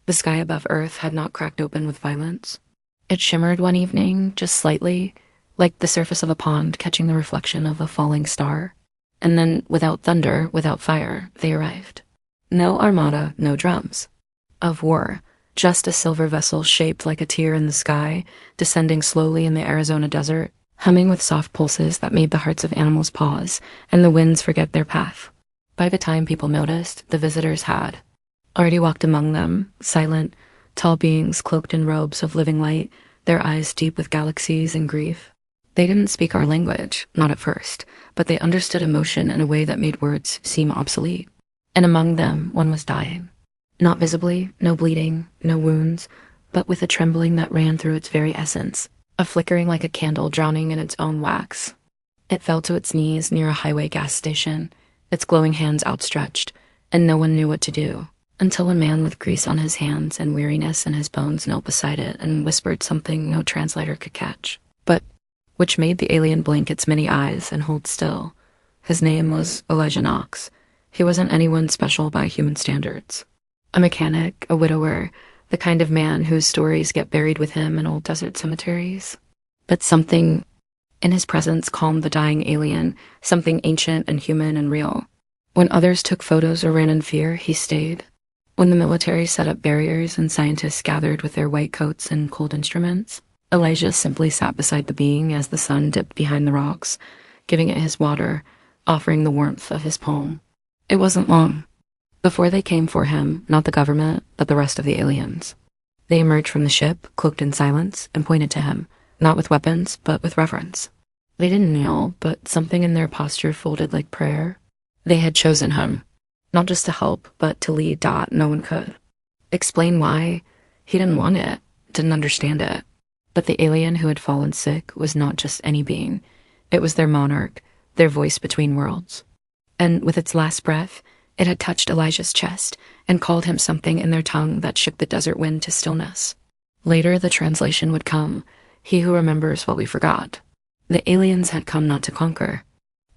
The sky above Earth had not cracked open with violence. It shimmered one evening, just slightly, like the surface of a pond catching the reflection of a falling star. And then, without thunder, without fire, they arrived. No armada, no drums. Of war, just a silver vessel shaped like a tear in the sky, descending slowly in the Arizona desert, humming with soft pulses that made the hearts of animals pause and the winds forget their path. By the time people noticed, the visitors had already walked among them, silent, tall beings cloaked in robes of living light, their eyes deep with galaxies and grief. They didn't speak our language, not at first, but they understood emotion in a way that made words seem obsolete. And among them, one was dying. Not visibly, no bleeding, no wounds, but with a trembling that ran through its very essence, a flickering like a candle drowning in its own wax. It fell to its knees near a highway gas station, its glowing hands outstretched, and no one knew what to do, until a man with grease on his hands and weariness in his bones knelt beside it and whispered something no translator could catch, but which made the alien blink its many eyes and hold still. His name was Elijah Knox. He wasn't anyone special by human standards. A mechanic, a widower, the kind of man whose stories get buried with him in old desert cemeteries. But something in his presence calmed the dying alien, something ancient and human and real. When others took photos or ran in fear, he stayed. When the military set up barriers and scientists gathered with their white coats and cold instruments, Elijah simply sat beside the being as the sun dipped behind the rocks, giving it his water, offering the warmth of his palm. It wasn't long before they came for him, not the government, but the rest of the aliens. They emerged from the ship, cloaked in silence, and pointed to him, not with weapons, but with reverence. They didn't kneel, but something in their posture folded like prayer. They had chosen him, not just to help, but to lead. No one could explain why. He didn't want it, didn't understand it. But the alien who had fallen sick was not just any being. It was their monarch, their voice between worlds. And with its last breath, it had touched Elijah's chest and called him something in their tongue that shook the desert wind to stillness. Later, the translation would come, he who remembers what we forgot. The aliens had come not to conquer,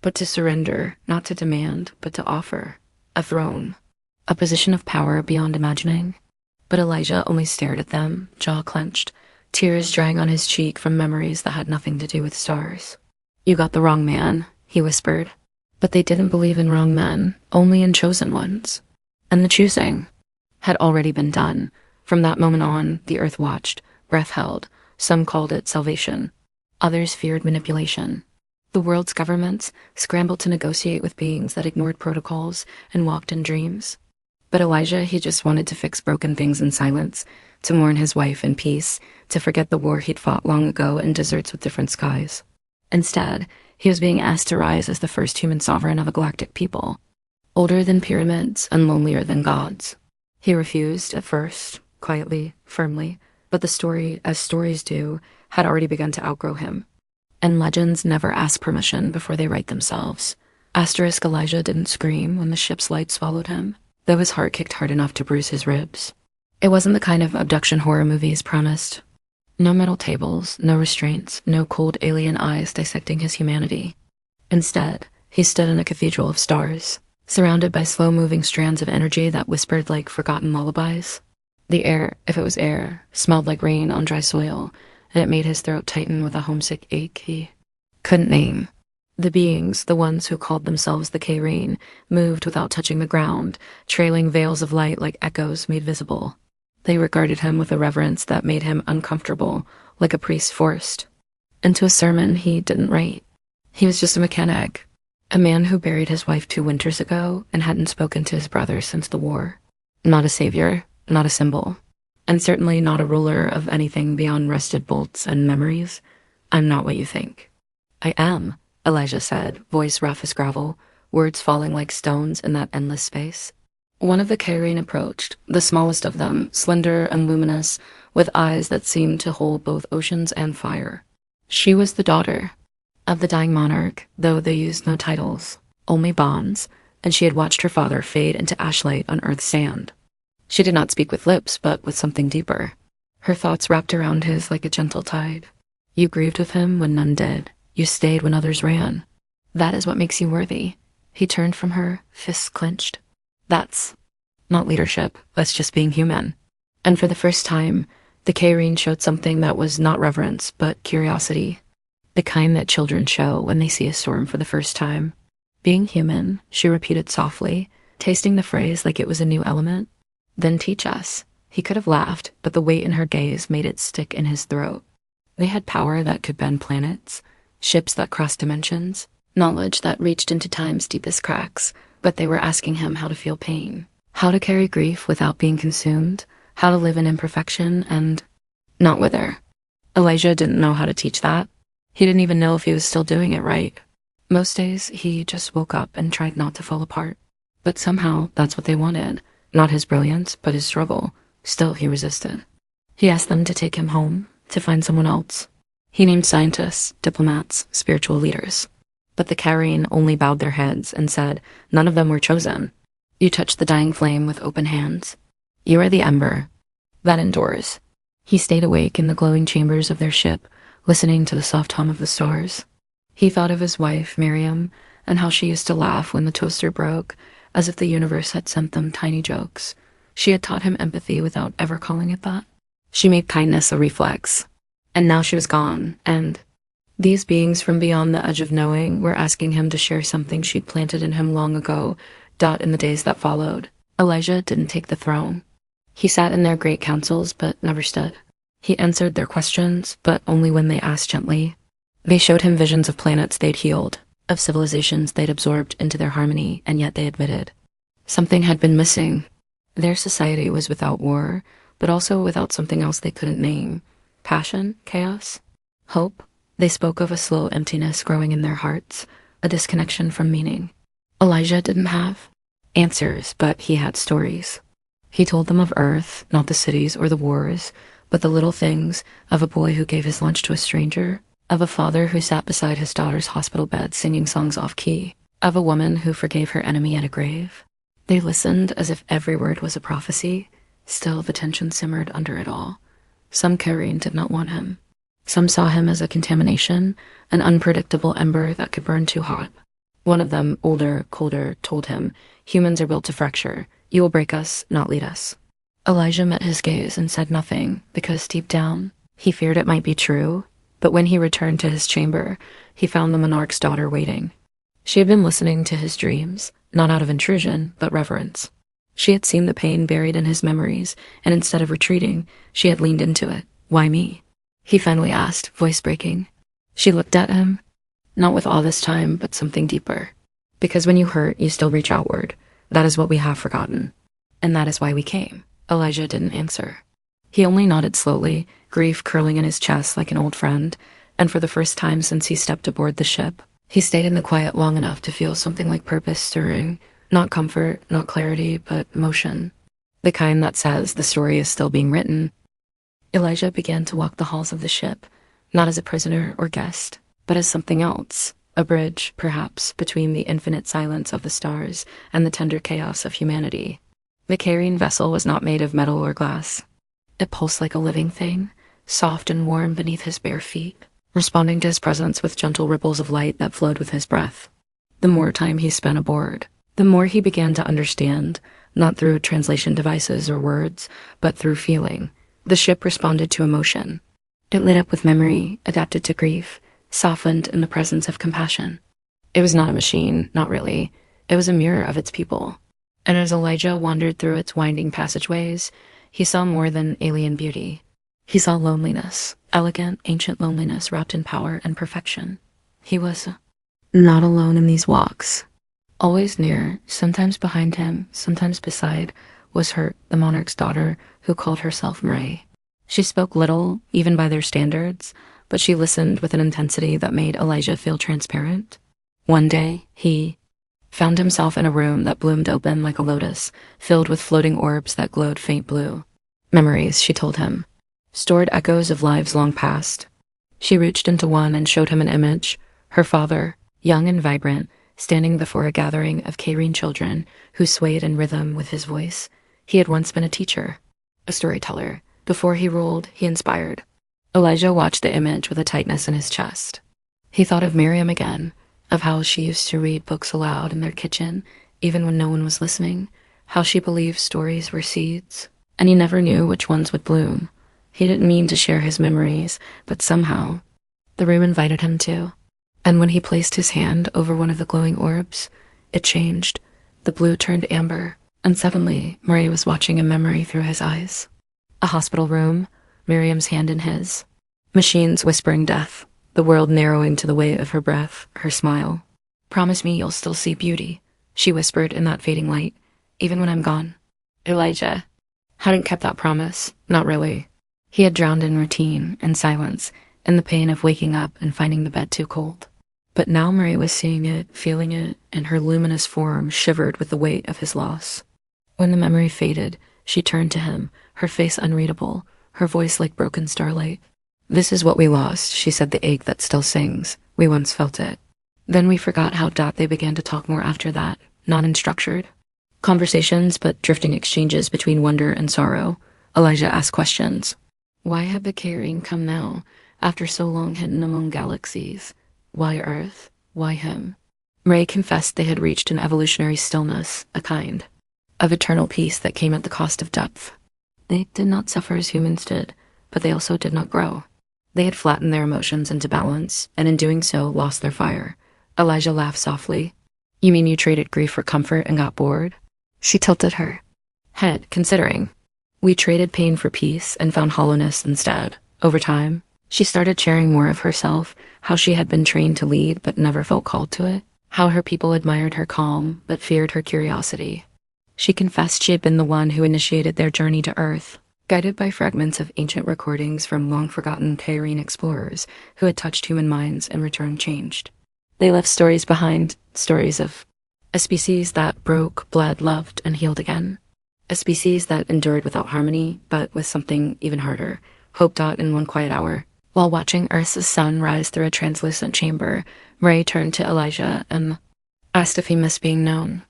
but to surrender, not to demand, but to offer. A throne, a position of power beyond imagining. But Elijah only stared at them, jaw clenched, tears drying on his cheek from memories that had nothing to do with stars. "You got the wrong man," he whispered. But they didn't believe in wrong men, only in chosen ones. And the choosing had already been done. From that moment on, the earth watched, breath held. Some called it salvation. Others feared manipulation. The world's governments scrambled to negotiate with beings that ignored protocols and walked in dreams. But Elijah, he just wanted to fix broken things in silence, to mourn his wife in peace, to forget the war he'd fought long ago in deserts with different skies. Instead, he was being asked to rise as the first human sovereign of a galactic people, older than pyramids and lonelier than gods. He refused at first, quietly, firmly, but the story, as stories do, had already begun to outgrow him. And legends never ask permission before they write themselves. Asterisk Elijah didn't scream when the ship's light swallowed him, though his heart kicked hard enough to bruise his ribs. It wasn't the kind of abduction horror movies promised. No metal tables, no restraints, no cold alien eyes dissecting his humanity. Instead, he stood in a cathedral of stars, surrounded by slow-moving strands of energy that whispered like forgotten lullabies. The air, if it was air, smelled like rain on dry soil, and it made his throat tighten with a homesick ache he couldn't name. The beings, the ones who called themselves the K-Rain, moved without touching the ground, trailing veils of light like echoes made visible. They regarded him with a reverence that made him uncomfortable, like a priest forced into a sermon he didn't write. He was just a mechanic, a man who buried his wife 2 winters ago and hadn't spoken to his brother since the war. Not a savior, not a symbol, and certainly not a ruler of anything beyond rusted bolts and memories. "I'm not what you think." "I am," Elijah said, voice rough as gravel, words falling like stones in that endless space. One of the Kyrene approached, the smallest of them, slender and luminous, with eyes that seemed to hold both oceans and fire. She was the daughter of the dying monarch, though they used no titles, only bonds, and she had watched her father fade into ashlight on Earth's sand. She did not speak with lips, but with something deeper. Her thoughts wrapped around his like a gentle tide. You grieved with him when none did. You stayed when others ran. That is what makes you worthy. He turned from her, fists clenched. That's not leadership. That's just being human. And for the first time, the Cairene showed something that was not reverence, but curiosity. The kind that children show when they see a storm for the first time. Being human, she repeated softly, tasting the phrase like it was a new element. Then teach us. He could have laughed, but the weight in her gaze made it stick in his throat. They had power that could bend planets, ships that crossed dimensions, knowledge that reached into time's deepest cracks, but they were asking him how to feel pain, how to carry grief without being consumed, how to live in imperfection and not wither. Elijah didn't know how to teach that. He didn't even know if he was still doing it right. Most days, he just woke up and tried not to fall apart. But somehow, that's what they wanted. Not his brilliance, but his struggle. Still, he resisted. He asked them to take him home, to find someone else. He named scientists, diplomats, spiritual leaders. But the Cairene only bowed their heads and said none of them were chosen. You touch the dying flame with open hands. You are the ember that endures. He stayed awake in the glowing chambers of their ship, listening to the soft hum of the stars. He thought of his wife, Miriam, and how she used to laugh when the toaster broke, as if the universe had sent them tiny jokes. She had taught him empathy without ever calling it that. She made kindness a reflex. And now she was gone, and these beings from beyond the edge of knowing were asking him to share something she'd planted in him long ago, in the days that followed. Elijah didn't take the throne. He sat in their great councils, but never stood. He answered their questions, but only when they asked gently. They showed him visions of planets they'd healed, of civilizations they'd absorbed into their harmony, and yet they admitted something had been missing. Their society was without war, but also without something else they couldn't name. Passion, chaos, hope. They spoke of a slow emptiness growing in their hearts, a disconnection from meaning. Elijah didn't have answers, but he had stories. He told them of Earth, not the cities or the wars, but the little things, of a boy who gave his lunch to a stranger, of a father who sat beside his daughter's hospital bed singing songs off-key, of a woman who forgave her enemy at a grave. They listened as if every word was a prophecy. Still, the tension simmered under it all. Some Cairene did not want him. Some saw him as a contamination, an unpredictable ember that could burn too hot. One of them, older, colder, told him, humans are built to fracture. You will break us, not lead us. Elijah met his gaze and said nothing, because deep down, he feared it might be true. But when he returned to his chamber, he found the monarch's daughter waiting. She had been listening to his dreams, not out of intrusion, but reverence. She had seen the pain buried in his memories, and instead of retreating, she had leaned into it. Why me? He finally asked, voice breaking. She looked at him, not with awe this time, but something deeper. Because when you hurt, you still reach outward. That is what we have forgotten. And that is why we came. Elijah didn't answer. He only nodded slowly, grief curling in his chest like an old friend, and for the first time since he stepped aboard the ship, he stayed in the quiet long enough to feel something like purpose stirring, not comfort, not clarity, but motion. The kind that says the story is still being written. Elijah began to walk the halls of the ship, not as a prisoner or guest, but as something else, a bridge, perhaps, between the infinite silence of the stars and the tender chaos of humanity. The Cairene vessel was not made of metal or glass. It pulsed like a living thing, soft and warm beneath his bare feet, responding to his presence with gentle ripples of light that flowed with his breath. The more time he spent aboard, the more he began to understand, not through translation devices or words, but through feeling. The ship responded to emotion. It lit up with memory, adapted to grief, softened in the presence of compassion. It was not a machine, not really. It was a mirror of its people. And as Elijah wandered through its winding passageways, he saw more than alien beauty. He saw loneliness, elegant, ancient loneliness wrapped in power and perfection. He was not alone in these walks. Always near, sometimes behind him, sometimes beside, was Hurt, the monarch's daughter, who called herself Marie. She spoke little, even by their standards, but she listened with an intensity that made Elijah feel transparent. One day, he found himself in a room that bloomed open like a lotus, filled with floating orbs that glowed faint blue. Memories, she told him. Stored echoes of lives long past. She reached into one and showed him an image. Her father, young and vibrant, standing before a gathering of Cairene children who swayed in rhythm with his voice. He had once been a teacher, a storyteller. Before he ruled, he inspired. Elijah watched the image with a tightness in his chest. He thought of Miriam again, of how she used to read books aloud in their kitchen, even when no one was listening, how she believed stories were seeds, and he never knew which ones would bloom. He didn't mean to share his memories, but somehow the room invited him to. And when he placed his hand over one of the glowing orbs, it changed. The blue turned amber, and suddenly Murray was watching a memory through his eyes. A hospital room, Miriam's hand in his. Machines whispering death, the world narrowing to the weight of her breath, her smile. "Promise me you'll still see beauty," she whispered in that fading light, "even when I'm gone." Elijah hadn't kept that promise, not really. He had drowned in routine and silence, in the pain of waking up and finding the bed too cold. But now Murray was seeing it, feeling it, and her luminous form shivered with the weight of his loss. When the memory faded, she turned to him, her face unreadable, her voice like broken starlight. "This is what we lost," she said, "the ache that still sings. We once felt it." Then we forgot how they began to talk more after that, not in structured conversations, but drifting exchanges between wonder and sorrow. Elijah asked questions. Why had the caring come now, after so long hidden among galaxies? Why Earth? Why him? Ray confessed they had reached an evolutionary stillness, a kind of eternal peace that came at the cost of depth. They did not suffer as humans did, but they also did not grow. They had flattened their emotions into balance, and in doing so lost their fire. Elijah laughed softly. "You mean you traded grief for comfort and got bored?" She tilted her head, considering. "We traded pain for peace and found hollowness instead. Over time, she started sharing more of herself, how she had been trained to lead but never felt called to it, how her people admired her calm but feared her curiosity. She confessed she had been the one who initiated their journey to Earth, guided by fragments of ancient recordings from long-forgotten Cairene explorers who had touched human minds and returned changed. They left stories behind, stories of a species that broke, bled, loved, and healed again. A species that endured without harmony, but with something even harder, hope taught in one quiet hour. While watching Earth's sun rise through a translucent chamber, Ray turned to Elijah and asked if he missed being known.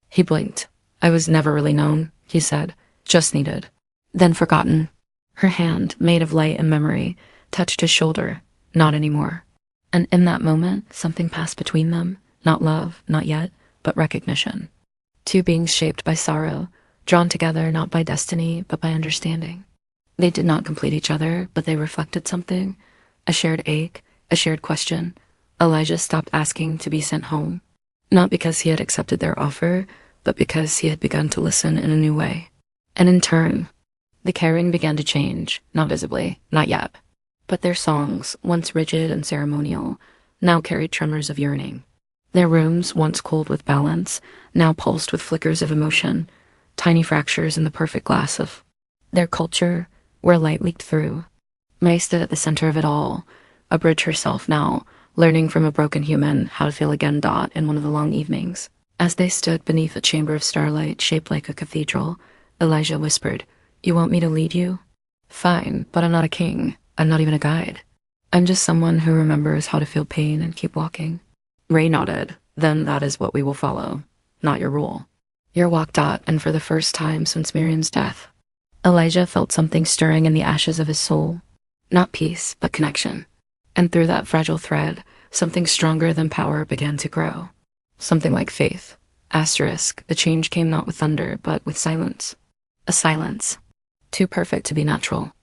He blinked. "I was never really known," he said, "just needed. Then forgotten." Her hand, made of light and memory, touched his shoulder. Not anymore. And in that moment, something passed between them. Not love, not yet, but recognition. Two beings shaped by sorrow, drawn together not by destiny, but by understanding. They did not complete each other, but they reflected something. A shared ache, a shared question. Elijah stopped asking to be sent home. Not because he had accepted their offer, but because he had begun to listen in a new way. And in turn, the caring began to change, not visibly, not yet. But their songs, once rigid and ceremonial, now carried tremors of yearning. Their rooms, once cold with balance, now pulsed with flickers of emotion, tiny fractures in the perfect glass of their culture, where light leaked through. May stood at the center of it all, a bridge herself now, learning from a broken human how to feel again. In one of the long evenings. As they stood beneath a chamber of starlight shaped like a cathedral, Elijah whispered, "You want me to lead you?" "Fine, but I'm not a king. I'm not even a guide. I'm just someone who remembers how to feel pain and keep walking." Ray nodded. "Then that is what we will follow, not your rule. Your walk. And for the first time since Miriam's death, Elijah felt something stirring in the ashes of his soul. Not peace, but connection. And through that fragile thread, something stronger than power began to grow. Something like faith. Asterisk, the change came not with thunder, but with silence. A silence, too perfect to be natural.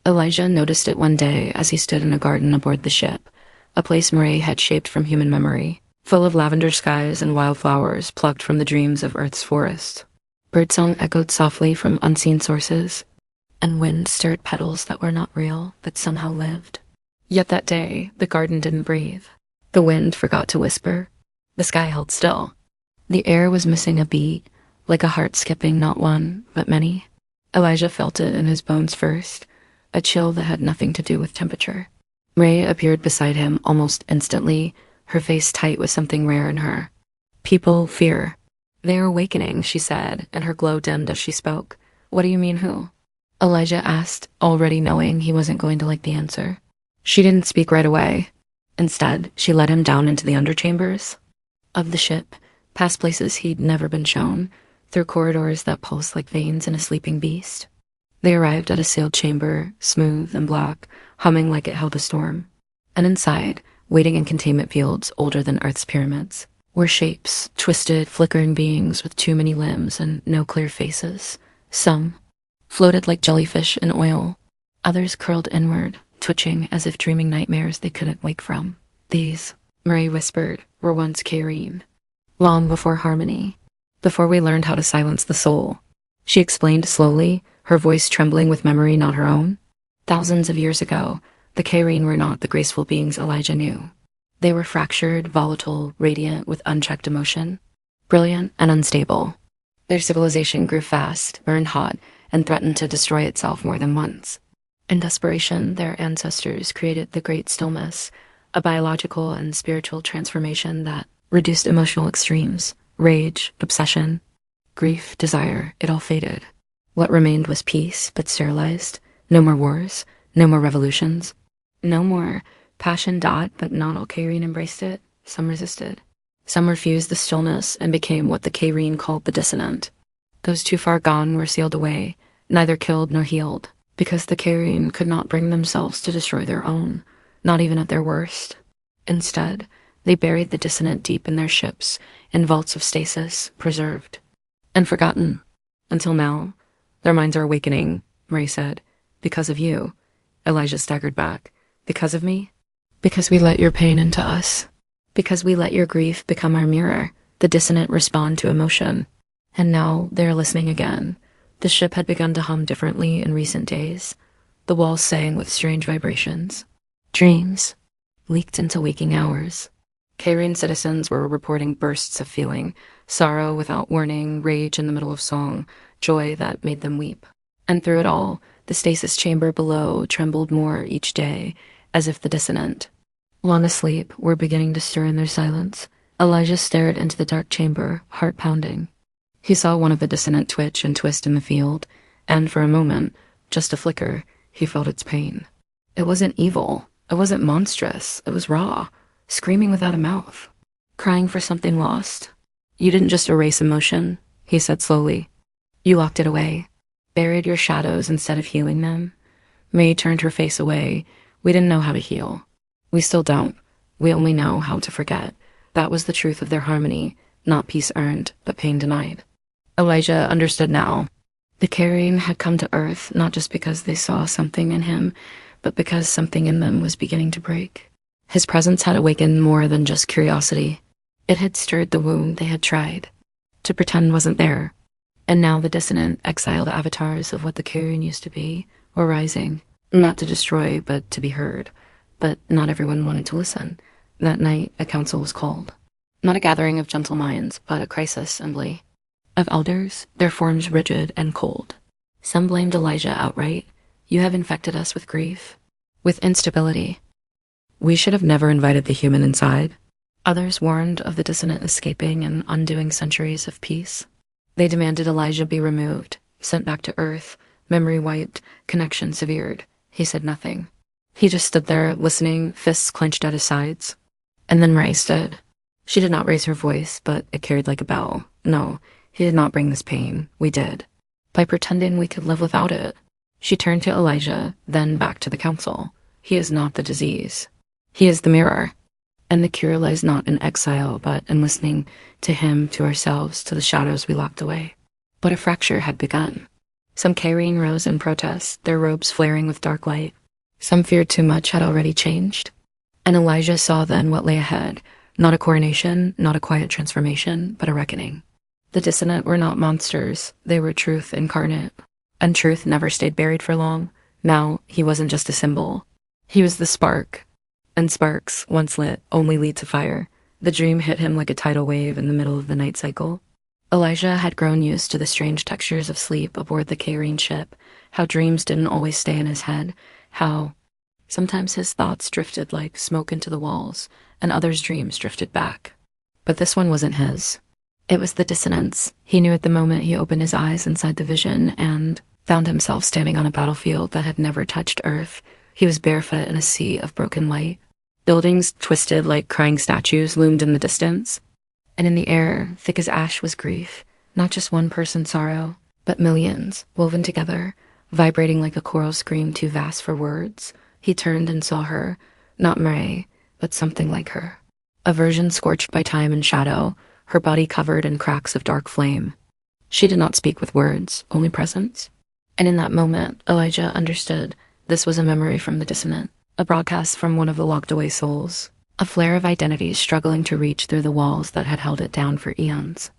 Elijah noticed it one day as he stood in a garden aboard the ship, a place Murray had shaped from human memory, full of lavender skies and wildflowers plucked from the dreams of Earth's forest. Birdsong echoed softly from unseen sources, and wind stirred petals that were not real, but somehow lived. Yet that day, the garden didn't breathe. The wind forgot to whisper. The sky held still. The air was missing a beat, like a heart skipping not one, but many. Elijah felt it in his bones first, a chill that had nothing to do with temperature. Ray appeared beside him almost instantly, her face tight with something rare in her. "People fear. They are awakening," she said, and her glow dimmed as she spoke. "What do you mean, who?" Elijah asked, already knowing he wasn't going to like the answer. She didn't speak right away. Instead, she led him down into the underchambers of the ship, past places he'd never been shown, through corridors that pulsed like veins in a sleeping beast. They arrived at a sealed chamber, smooth and black, humming like it held a storm. And inside, waiting in containment fields older than Earth's pyramids, were shapes, twisted, flickering beings with too many limbs and no clear faces. Some floated like jellyfish in oil. Others curled inward, twitching as if dreaming nightmares they couldn't wake from. These, Marie whispered, were once Kairine. Long before harmony. Before we learned how to silence the soul. She explained slowly, her voice trembling with memory not her own. Thousands of years ago, the Kairine were not the graceful beings Elijah knew. They were fractured, volatile, radiant with unchecked emotion, brilliant and unstable. Their civilization grew fast, burned hot, and threatened to destroy itself more than once. In desperation, their ancestors created the Great Stillness, a biological and spiritual transformation that reduced emotional extremes, rage, obsession, grief, desire, it all faded. What remained was peace, but sterilized. No more wars, no more revolutions. No more passion, but not all Kairine embraced it. Some resisted. Some refused the stillness and became what the Kairine called the dissonant. Those too far gone were sealed away, neither killed nor healed, because the Kairine could not bring themselves to destroy their own, not even at their worst. Instead, they buried the dissonant deep in their ships, in vaults of stasis, preserved and forgotten. Until now, their minds are awakening, Marie said. Because of you. Elijah staggered back. Because of me? Because we let your pain into us. Because we let your grief become our mirror, the dissonant respond to emotion. And now they're listening again. The ship had begun to hum differently in recent days. The walls sang with strange vibrations. Dreams leaked into waking hours. Kairine citizens were reporting bursts of feeling, sorrow without warning, rage in the middle of song, joy that made them weep. And through it all, the stasis chamber below trembled more each day, as if the dissonant, long asleep, were beginning to stir in their silence. Elijah stared into the dark chamber, heart pounding. He saw one of the dissonant twitch and twist in the field, and for a moment, just a flicker, he felt its pain. It wasn't evil. It wasn't monstrous. It was raw, screaming without a mouth, crying for something lost. You didn't just erase emotion, he said slowly. You locked it away, buried your shadows instead of healing them. May turned her face away. We didn't know how to heal. We still don't. We only know how to forget. That was the truth of their harmony, not peace earned, but pain denied. Elijah understood now. The Kairine had come to Earth not just because they saw something in him, but because something in them was beginning to break. His presence had awakened more than just curiosity. It had stirred the wound they had tried to pretend wasn't there. And now the dissonant, exiled avatars of what the Kairine used to be were rising, not to destroy, but to be heard. But not everyone wanted to listen. That night, a council was called. Not a gathering of gentle minds, but a crisis assembly. Of elders, their forms rigid and cold. Some blamed Elijah outright. You have infected us with grief, with instability. We should have never invited the human inside. Others warned of the dissonant escaping and undoing centuries of peace. They demanded Elijah be removed, sent back to Earth, memory wiped, connection severed. He said nothing. He just stood there, listening, fists clenched at his sides. And then Marie stood. She did not raise her voice, but it carried like a bell. No, he did not bring this pain. We did. By pretending we could live without it. She turned to Elijah, then back to the council. He is not the disease. He is the mirror. And the cure lies not in exile, but in listening to him, to ourselves, to the shadows we locked away. But a fracture had begun. Some Kairine rose in protest, their robes flaring with dark light. Some feared too much had already changed. And Elijah saw then what lay ahead. Not a coronation, not a quiet transformation, but a reckoning. The dissonant were not monsters. They were truth incarnate. And truth never stayed buried for long. Now, he wasn't just a symbol. He was the spark. And sparks, once lit, only lead to fire. The dream hit him like a tidal wave in the middle of the night cycle. Elijah had grown used to the strange textures of sleep aboard the Kairine ship, how dreams didn't always stay in his head, how sometimes his thoughts drifted like smoke into the walls, and others' dreams drifted back. But this one wasn't his. It was the dissonance. He knew at the moment he opened his eyes inside the vision and found himself standing on a battlefield that had never touched Earth. He was barefoot in a sea of broken light. Buildings twisted like crying statues loomed in the distance. And in the air, thick as ash, was grief. Not just one person's sorrow, but millions, woven together, vibrating like a choral scream too vast for words. He turned and saw her, not Marie, but something like her. A version scorched by time and shadow, her body covered in cracks of dark flame. She did not speak with words, only presence. And in that moment, Elijah understood this was a memory from the dissonant, a broadcast from one of the locked-away souls, a flare of identity struggling to reach through the walls that had held it down for eons.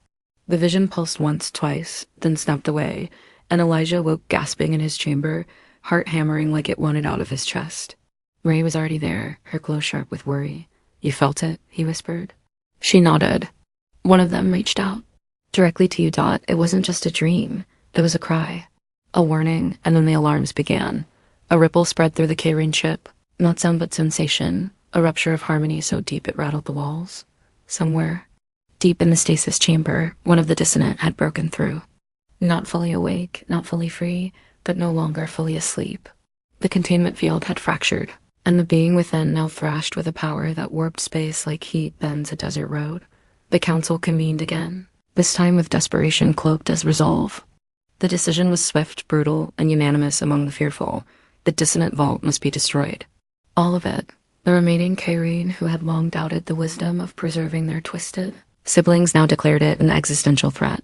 The vision pulsed once, twice, then snapped away, and Elijah woke gasping in his chamber, heart hammering like it wanted out of his chest. Ray was already there, her glow sharp with worry. "You felt it?" he whispered. She nodded. One of them reached out. "Directly to you, Dot. It wasn't just a dream. It was a cry. A warning, and then the alarms began. A ripple spread through the K-Rain ship. Not sound but sensation. A rupture of harmony so deep it rattled the walls. Somewhere, deep in the stasis chamber, one of the dissonant had broken through. Not fully awake, not fully free, but no longer fully asleep. The containment field had fractured, and the being within now thrashed with a power that warped space like heat bends a desert road. The council convened again, this time with desperation cloaked as resolve. The decision was swift, brutal, and unanimous among the fearful. The dissonant vault must be destroyed. All of it. The remaining Kyrene, who had long doubted the wisdom of preserving their twisted siblings, now declared it an existential threat.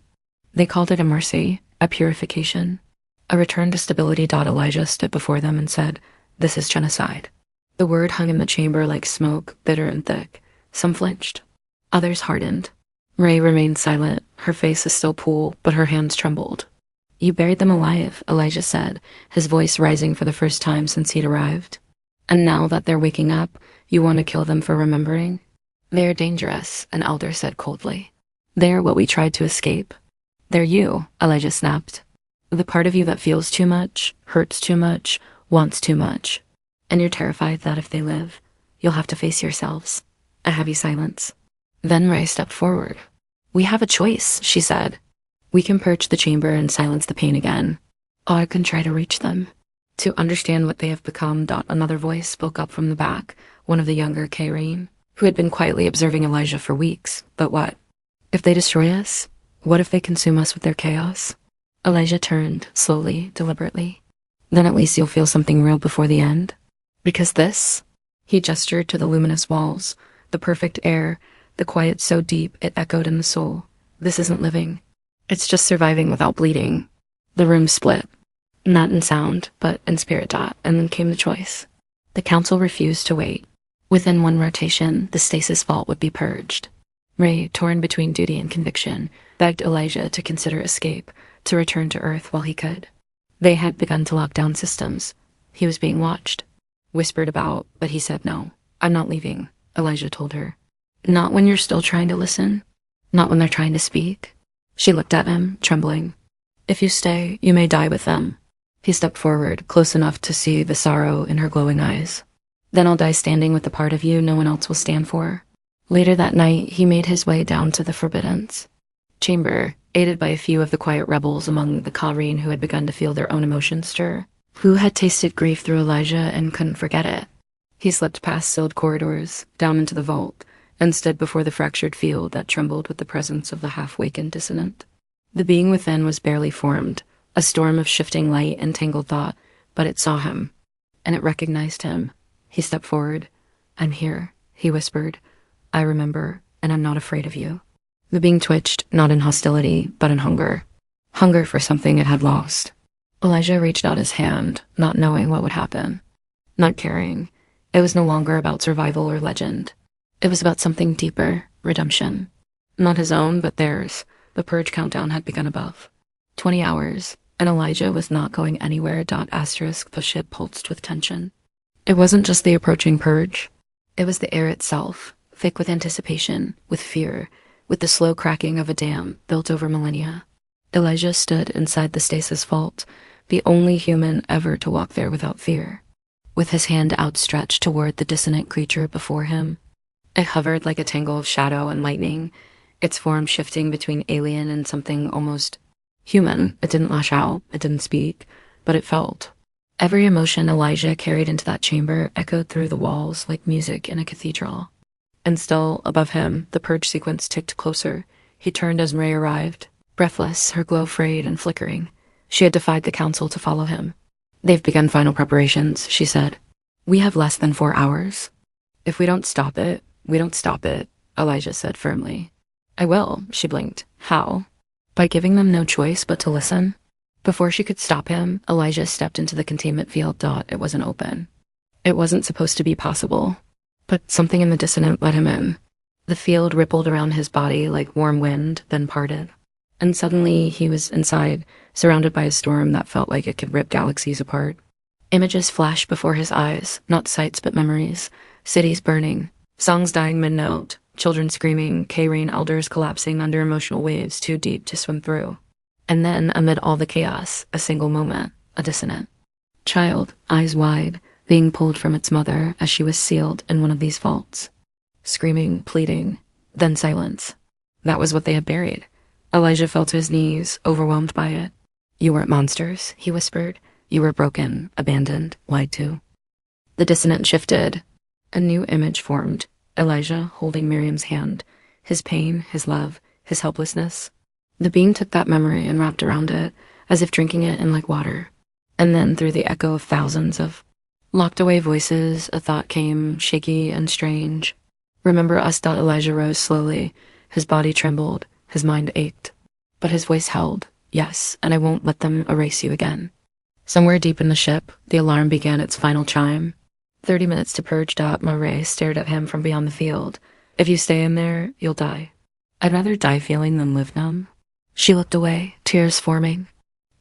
They called it a mercy, a purification, a return to stability. Elijah stood before them and said, "This is genocide." The word hung in the chamber like smoke, bitter and thick. Some flinched. Others hardened. Ray remained silent, her face a still pool, but her hands trembled. "You buried them alive," Elijah said, his voice rising for the first time since he'd arrived. "And now that they're waking up, you want to kill them for remembering?" "They're dangerous," an elder said coldly. "They're what we tried to escape." "They're you," Elijah snapped. "The part of you that feels too much, hurts too much, wants too much. And you're terrified that if they live, you'll have to face yourselves." A heavy silence. Then Ray stepped forward. "We have a choice," she said. "We can purge the chamber and silence the pain again. Or I can try to reach them, to understand what they have become." Another voice spoke up from the back, one of the younger Kyrene, who had been quietly observing Elijah for weeks. "But what? If they destroy us? What if they consume us with their chaos?" Elijah turned, slowly, deliberately. "Then at least you'll feel something real before the end. Because this," he gestured to the luminous walls, the perfect air, the quiet so deep it echoed in the soul. "This isn't living. It's just surviving without bleeding." The room split. Not in sound, but in spirit. And then came the choice. The council refused to wait. Within one rotation, the stasis vault would be purged. Ray, torn between duty and conviction, begged Elijah to consider escape, to return to Earth while he could. They had begun to lock down systems. He was being watched, whispered about, but he said no. "I'm not leaving," Elijah told her. "Not when you're still trying to listen. Not when they're trying to speak." She looked at him, trembling. "If you stay, you may die with them." He stepped forward, close enough to see the sorrow in her glowing eyes. "Then I'll die standing with the part of you no one else will stand for." Later that night, he made his way down to the Forbiddance chamber, aided by a few of the quiet rebels among the Kyrene who had begun to feel their own emotions stir, who had tasted grief through Elijah and couldn't forget it. He slipped past sealed corridors, down into the vault, and stood before the fractured field that trembled with the presence of the half-wakened dissonant. The being within was barely formed, a storm of shifting light and tangled thought, but it saw him, and it recognized him. He stepped forward. "I'm here," he whispered. "I remember, and I'm not afraid of you." The being twitched, not in hostility, but in hunger. Hunger for something it had lost. Elijah reached out his hand, not knowing what would happen. Not caring. It was no longer about survival or legend. It was about something deeper, redemption. Not his own, but theirs. The purge countdown had begun above. 20 hours, and Elijah was not going anywhere. The ship pulsed with tension. It wasn't just the approaching purge. It was the air itself, thick with anticipation, with fear, with the slow cracking of a dam built over millennia. Elijah stood inside the stasis vault, the only human ever to walk there without fear, with his hand outstretched toward the dissonant creature before him. It hovered like a tangle of shadow and lightning, its form shifting between alien and something almost human. It didn't lash out, it didn't speak, but it felt. Every emotion Elijah carried into that chamber echoed through the walls like music in a cathedral. And still, above him, the purge sequence ticked closer. He turned as Ray arrived, breathless, her glow frayed and flickering. She had defied the council to follow him. "They've begun final preparations," she said. "We have less than 4 hours. If we don't stop it, we don't stop it," Elijah said firmly. "I will," she blinked. "How?" "By giving them no choice but to listen." Before she could stop him, Elijah stepped into the containment field. It wasn't open. It wasn't supposed to be possible, but something in the dissonant let him in. The field rippled around his body like warm wind, then parted. And suddenly he was inside, surrounded by a storm that felt like it could rip galaxies apart. Images flashed before his eyes, not sights but memories. Cities burning, songs dying mid-note, children screaming, K-Rain elders collapsing under emotional waves too deep to swim through. And then, amid all the chaos, a single moment, a dissonant. Child, eyes wide, being pulled from its mother as she was sealed in one of these vaults. Screaming, pleading, then silence. That was what they had buried. Elijah fell to his knees, overwhelmed by it. You weren't monsters, he whispered. You were broken, abandoned, lied to. The dissonant shifted. A new image formed. Elijah holding Miriam's hand. His pain, his love, his helplessness. The being took that memory and wrapped around it, as if drinking it in like water. And then, through the echo of thousands of locked-away voices, a thought came, shaky and strange. Remember us. Elijah rose slowly. His body trembled. His mind ached. But his voice held. Yes, and I won't let them erase you again. Somewhere deep in the ship, the alarm began its final chime. 30 minutes to purge. Murray stared at him from beyond the field. If you stay in there, you'll die. I'd rather die feeling than live numb. She looked away, tears forming,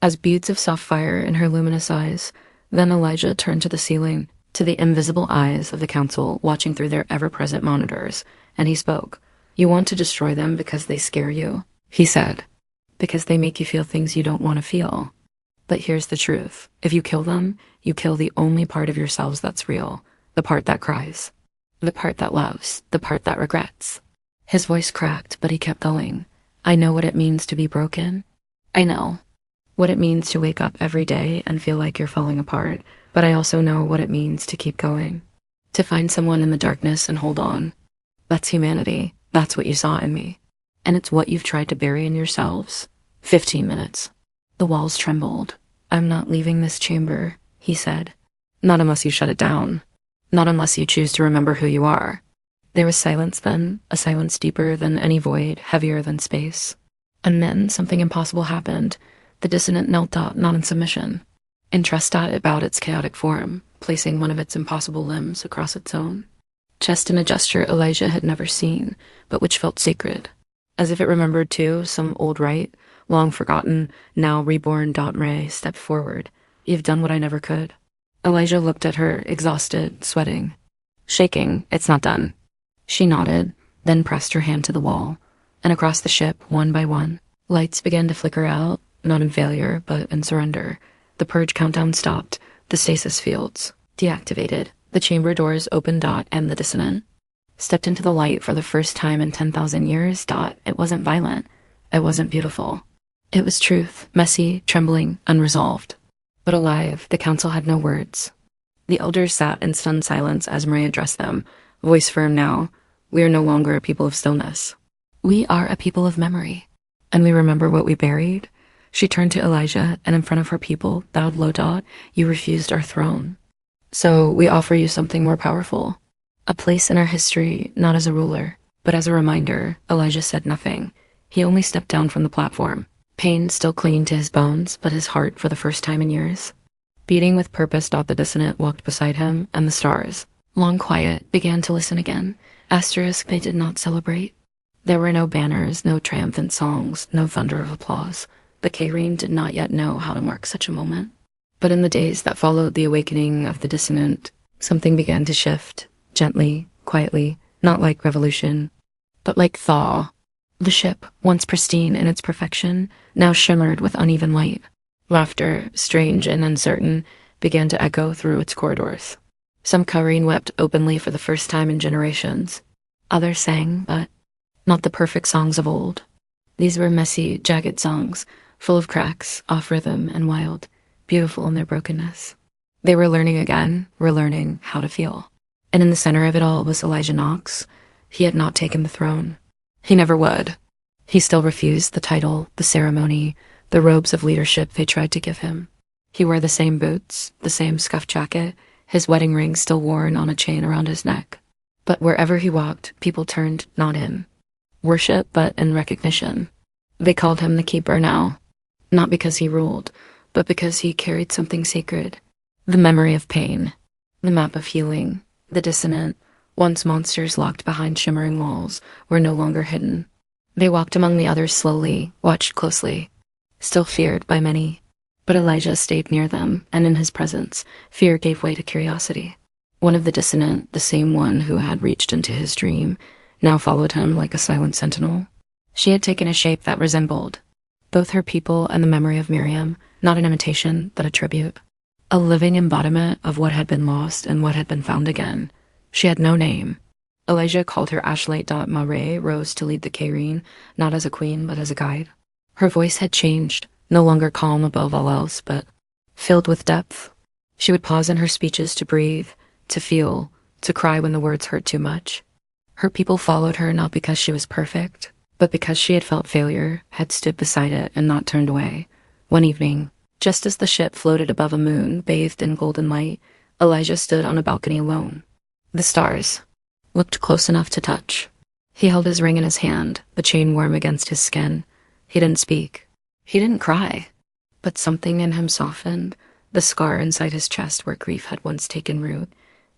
as beads of soft fire in her luminous eyes. Then Elijah turned to the ceiling, to the invisible eyes of the council watching through their ever-present monitors, and he spoke. You want to destroy them because they scare you, he said, because they make you feel things you don't want to feel. But here's the truth. If you kill them, you kill the only part of yourselves that's real, the part that cries, the part that loves, the part that regrets. His voice cracked, but he kept going. I know what it means to be broken. I know what it means to wake up every day and feel like you're falling apart, but I also know what it means to keep going, to find someone in the darkness and hold on. That's humanity. That's what you saw in me. And it's what you've tried to bury in yourselves. 15 minutes. The walls trembled. I'm not leaving this chamber, he said. Not unless you shut it down. Not unless you choose to remember who you are. There was silence then, a silence deeper than any void, heavier than space. And then something impossible happened. The dissonant knelt not in submission. In trust it bowed its chaotic form, placing one of its impossible limbs across its own. Chest in a gesture Elijah had never seen, but which felt sacred. As if it remembered, too, some old rite, long forgotten, now reborn. Ray stepped forward. You've done what I never could. Elijah looked at her, exhausted, sweating. Shaking, it's not done. She nodded, then pressed her hand to the wall. And across the ship, one by one, lights began to flicker out, not in failure, but in surrender. The purge countdown stopped. The stasis fields deactivated. The chamber doors opened. And the dissonant stepped into the light for the first time in 10,000 years. It wasn't violent. It wasn't beautiful. It was truth, messy, trembling, unresolved. But alive, the council had no words. The elders sat in stunned silence as Marie addressed them, voice firm now. We are no longer a people of stillness. We are a people of memory. And we remember what we buried. She turned to Elijah, and in front of her people, bowed low. You refused our throne. So we offer you something more powerful. A place in our history, not as a ruler, but as a reminder. Elijah said nothing. He only stepped down from the platform. Pain still clinging to his bones, but his heart, for the first time in years, beating with purpose. The dissonant walked beside him, and the stars, long quiet, began to listen again. Asterisk, they did not celebrate. There were no banners, no triumphant songs, no thunder of applause. The K-Rain did not yet know how to mark such a moment. But in the days that followed the awakening of the dissonant, something began to shift, gently, quietly, not like revolution, but like thaw. The ship, once pristine in its perfection, now shimmered with uneven light. Laughter, strange and uncertain, began to echo through its corridors. Some K-Rain wept openly for the first time in generations. Others sang, but not the perfect songs of old. These were messy, jagged songs, full of cracks, off rhythm, and wild, beautiful in their brokenness. They were learning again, relearning how to feel. And in the center of it all was Elijah Knox. He had not taken the throne. He never would. He still refused the title, the ceremony, the robes of leadership they tried to give him. He wore the same boots, the same scuffed jacket, his wedding ring still worn on a chain around his neck. But wherever he walked, people turned not in worship, but in recognition. They called him the Keeper now, not because he ruled, but because he carried something sacred. The memory of pain, the map of healing, the dissonant, once monsters locked behind shimmering walls, were no longer hidden. They walked among the others slowly, watched closely, still feared by many. But Elijah stayed near them, and in his presence, fear gave way to curiosity. One of the dissonant, the same one who had reached into his dream, now followed him like a silent sentinel. She had taken a shape that resembled both her people and the memory of Miriam, not an imitation, but a tribute. A living embodiment of what had been lost and what had been found again. She had no name. Elijah called her Ashley. Mare rose to lead the Cairene, not as a queen, but as a guide. Her voice had changed, no longer calm above all else, but filled with depth. She would pause in her speeches to breathe, to feel, to cry when the words hurt too much. Her people followed her not because she was perfect, but because she had felt failure, had stood beside it and not turned away. One evening, just as the ship floated above a moon bathed in golden light, Elijah stood on a balcony alone. The stars looked close enough to touch. He held his ring in his hand, the chain warm against his skin. He didn't speak. He didn't cry. But something in him softened. The scar inside his chest where grief had once taken root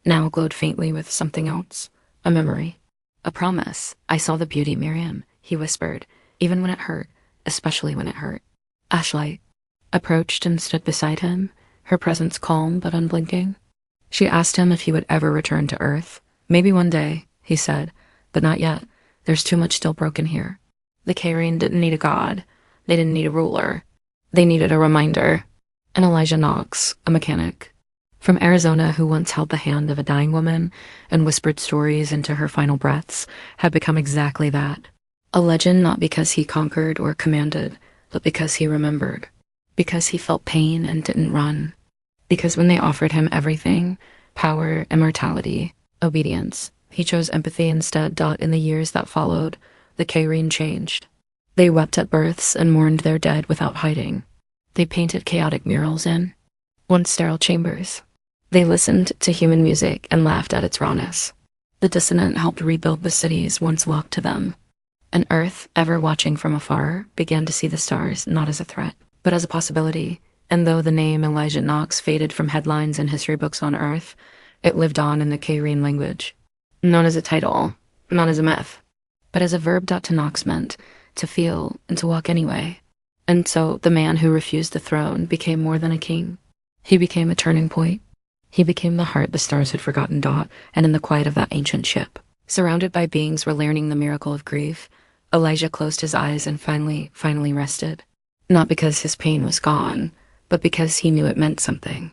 now glowed faintly with something else. A memory. A promise. I saw the beauty, Miriam, he whispered, even when it hurt, especially when it hurt. Ashley approached and stood beside him, her presence calm but unblinking. She asked him if he would ever return to Earth. Maybe one day, he said, but not yet. There's too much still broken here. The Cairene didn't need a god. They didn't need a ruler. They needed a reminder. And Elijah Knox, a mechanic from Arizona who once held the hand of a dying woman and whispered stories into her final breaths, had become exactly that. A legend not because he conquered or commanded, but because he remembered. Because he felt pain and didn't run. Because when they offered him everything, power, immortality, obedience, he chose empathy instead. In the years that followed, the Cairene changed. They wept at births and mourned their dead without hiding. They painted chaotic murals in once sterile chambers. They listened to human music and laughed at its rawness. The dissonant helped rebuild the cities once locked to them. And Earth, ever watching from afar, began to see the stars not as a threat, but as a possibility. And though the name Elijah Knox faded from headlines and history books on Earth, it lived on in the Cairene language. Not as a title, not as a myth, but as a verb. To Knox meant to feel and to walk anyway. And so the man who refused the throne became more than a king. He became a turning point. He became the heart the stars had forgotten. And in the quiet of that ancient ship, surrounded by beings relearning the miracle of grief, Elijah closed his eyes and finally rested. Not because his pain was gone, but because he knew it meant something.